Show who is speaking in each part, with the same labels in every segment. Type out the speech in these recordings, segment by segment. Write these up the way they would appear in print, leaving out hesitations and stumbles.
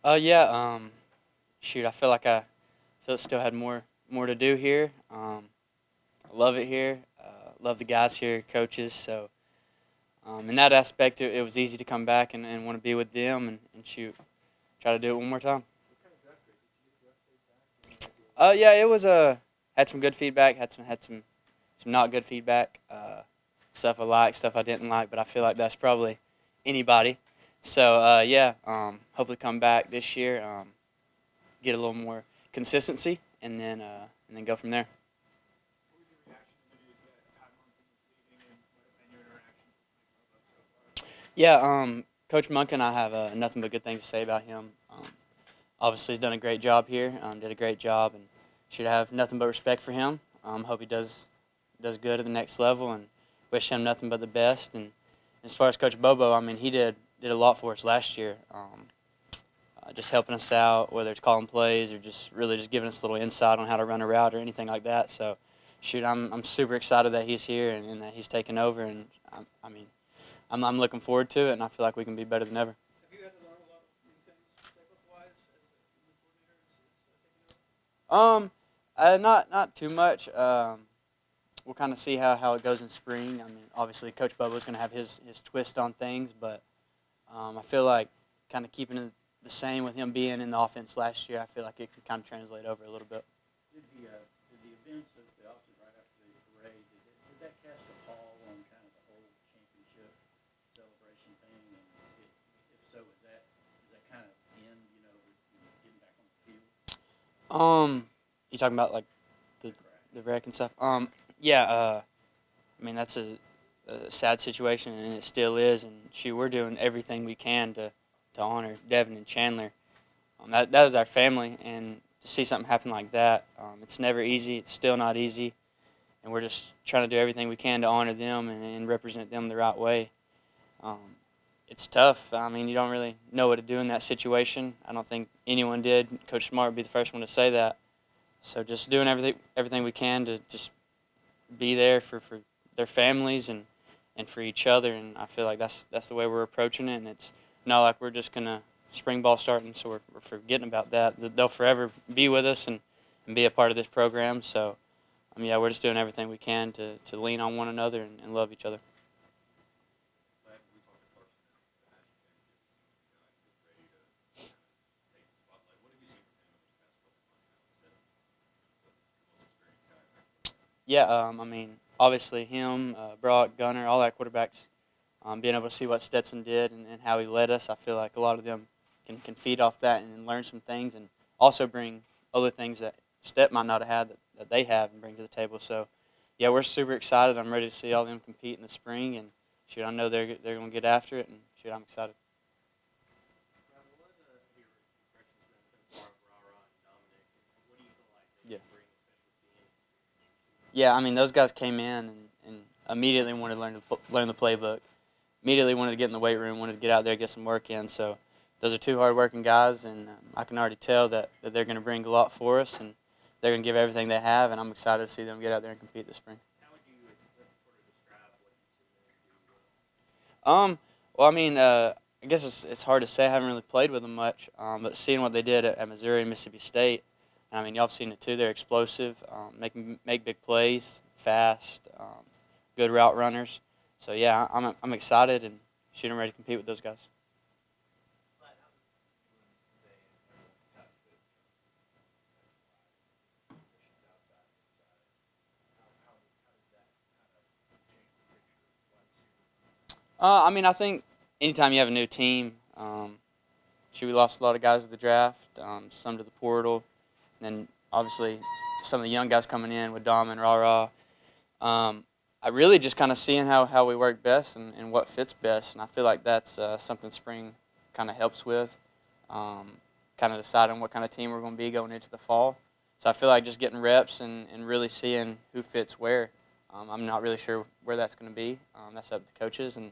Speaker 1: Yeah. Shoot, I feel like I still had more to do here. I love it here. Love the guys here, coaches. So in that aspect, it was easy to come back and want to be with them and shoot, try to do it one more time. Yeah, it was had some good feedback, had some not good feedback. Stuff I liked, stuff I didn't like, but I feel like that's probably anybody. So yeah, hopefully come back this year, get a little more consistency, and then go from there. Yeah, Coach Monk and I have nothing but good things to say about him. Obviously, he's done a great job here. Did a great job, and should have nothing but respect for him. Hope he does good at the next level, and wish him nothing but the best. And as far as Coach Bobo, I mean, he did a lot for us last year. Just helping us out, whether it's calling plays or just really just giving us a little insight on how to run a route or anything like that. So, shoot, I'm super excited that he's here and that he's taking over, and I mean, I'm looking forward to it, and I feel like we can be better than ever. Um, not too much. We'll kind of see how it goes in spring. I mean, obviously, Coach Bobo's going to have his twist on things, but I feel like kind of keeping it the same with him being in the offense last year. I feel like it can kind of translate over a little bit.
Speaker 2: Did the events of the offseason right after the parade, did that cast a pall on kind of the whole championship celebration thing? And if so, is that kind of end, getting back on the field?
Speaker 1: You talking about like the wreck and stuff? Yeah. I mean that's a sad situation, and it still is. And shoot, we're doing everything we can to honor Devin and Chandler. That was our family, and to see something happen like that, it's never easy. It's still not easy, and we're just trying to do everything we can to honor them and represent them the right way. Um, it's tough. I mean, you don't really know what to do in that situation. I don't think anyone did. Coach Smart would be the first one to say that. So just doing everything we can to just be there for their families and for each other, and I feel like that's the way we're approaching it, and it's not like we're just gonna spring ball starting, so we're forgetting about that. They'll forever be with us and be a part of this program. So, yeah, we're just doing everything we can to lean on one another and love each other. Yeah, I mean, obviously him, Brock, Gunner, all that quarterbacks, being able to see what Stetson did and how he led us, I feel like a lot of them can feed off that and learn some things and also bring other things that Stet might not have had that they have and bring to the table. So, yeah, we're super excited. I'm ready to see all of them compete in the spring, and shoot, I know they're going to get after it, and shoot, I'm excited. Yeah. Yeah, I mean, those guys came in and immediately wanted to learn the playbook. Immediately wanted to get in the weight room, wanted to get out there, get some work in. So those are two hard-working guys, and I can already tell that they're going to bring a lot for us, and they're going to give everything they have, and I'm excited to see them get out there and compete this spring. Well, I mean, I guess it's hard to say. I haven't really played with them much, but seeing what they did at Missouri and Mississippi State, I mean, y'all have seen it too. They're explosive, make big plays, fast, good route runners. So yeah, I'm excited and shoot, I'm ready to compete with those guys. I mean, I think anytime you have a new team, shoot, we lost a lot of guys to the draft, some to the portal, and then obviously some of the young guys coming in with Dom and Ra Ra. I really just kind of seeing how we work best and what fits best, and I feel like that's something spring kind of helps with, kind of deciding what kind of team we're going to be going into the fall. So I feel like just getting reps and really seeing who fits where. I'm not really sure where that's going to be. That's up to coaches, and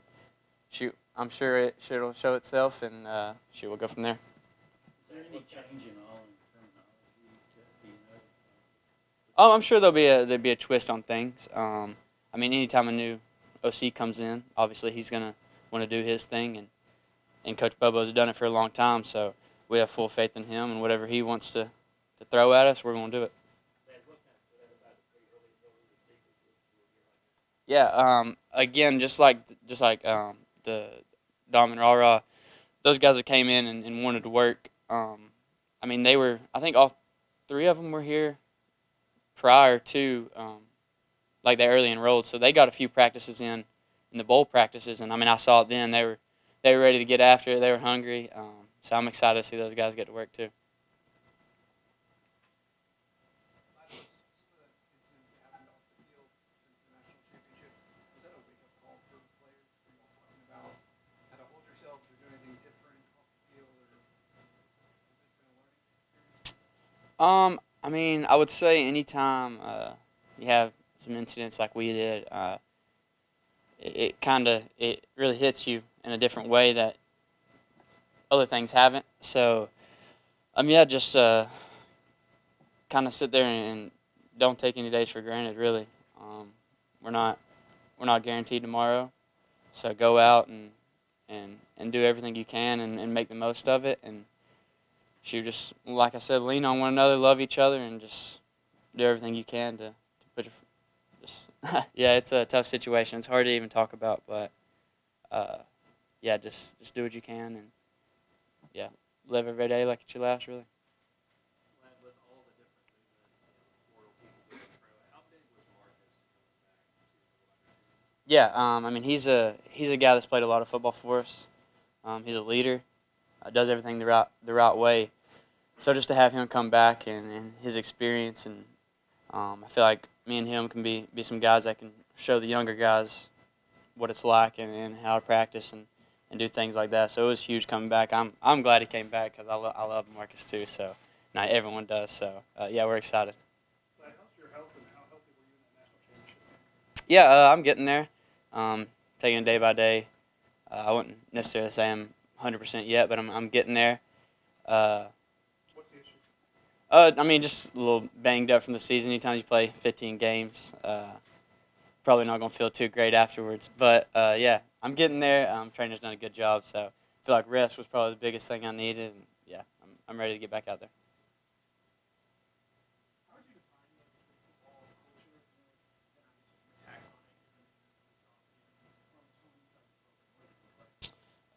Speaker 1: shoot, I'm sure it'll show itself, and shoot, we'll go from there.
Speaker 2: Is there any change in all in terminology to be noted?
Speaker 1: Oh, I'm sure there'll be a twist on things. I mean, anytime a new OC comes in, obviously he's gonna want to do his thing, and Coach Bobo's done it for a long time. So we have full faith in him, and whatever he wants to throw at us, we're going to do it. Yeah. Again, just like the Dom and Rara, those guys that came in and wanted to work. I mean, I think all three of them were here prior to like they early enrolled, so they got a few practices in the bowl practices, and I mean I saw it then. They were ready to get after it. They were hungry. So I'm excited to see those guys get to work too. I mean, I would say anytime you have some incidents like we did, it really hits you in a different way that other things haven't. So, yeah, just kind of sit there and don't take any days for granted. Really, we're not guaranteed tomorrow, so go out and do everything you can and make the most of it. And just like I said, lean on one another, love each other, and just do everything you can to put your just yeah. It's a tough situation. It's hard to even talk about, but yeah, just do what you can and yeah, live every day like it's your last. Really. Yeah, I mean he's a guy that's played a lot of football for us. He's a leader, does everything the right way. So just to have him come back and his experience, and I feel like me and him can be some guys that can show the younger guys what it's like and how to practice and do things like that. So it was huge coming back. I'm glad he came back because I love Marcus too. So not everyone does. So yeah, we're excited. Yeah, I'm getting there. Taking it day by day. I wouldn't necessarily say I'm 100% yet, but I'm getting there.
Speaker 3: What's the issue?
Speaker 1: I mean, just a little banged up from the season. Anytime you play 15 games, probably not going to feel too great afterwards. But, yeah, I'm getting there. Trainer's done a good job, so I feel like rest was probably the biggest thing I needed. And, yeah, I'm ready to get back out there.
Speaker 3: How would you define the football culture and attacks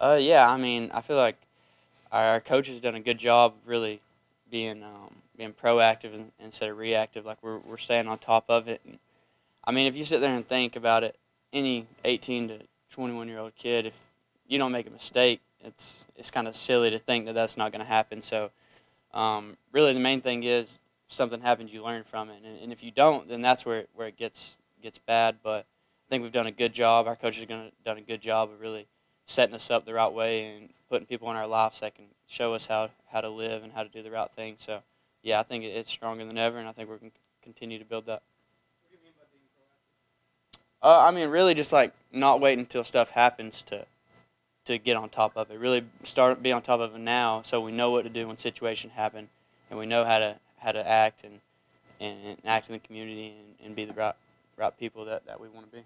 Speaker 3: on it?
Speaker 1: Yeah, I mean, I feel like our coach has done a good job of really being proactive instead of reactive. Like we're staying on top of it. And, I mean, if you sit there and think about it, any 18 to 21-year-old kid, if you don't make a mistake, it's kind of silly to think that that's not going to happen. So really the main thing is something happens, you learn from it. And if you don't, then that's where it gets bad. But I think we've done a good job. Our coach has done a good job of really setting us up the right way and putting people in our lives that can show us how to live and how to do the right thing. So, yeah, I think it's stronger than ever, and I think we're going to continue to build that.
Speaker 3: What do you mean by being proactive?
Speaker 1: I mean, really just like not waiting until stuff happens to get on top of it. Really be on top of it now so we know what to do when situations happen and we know how to act and act in the community and be the right people that we want to be.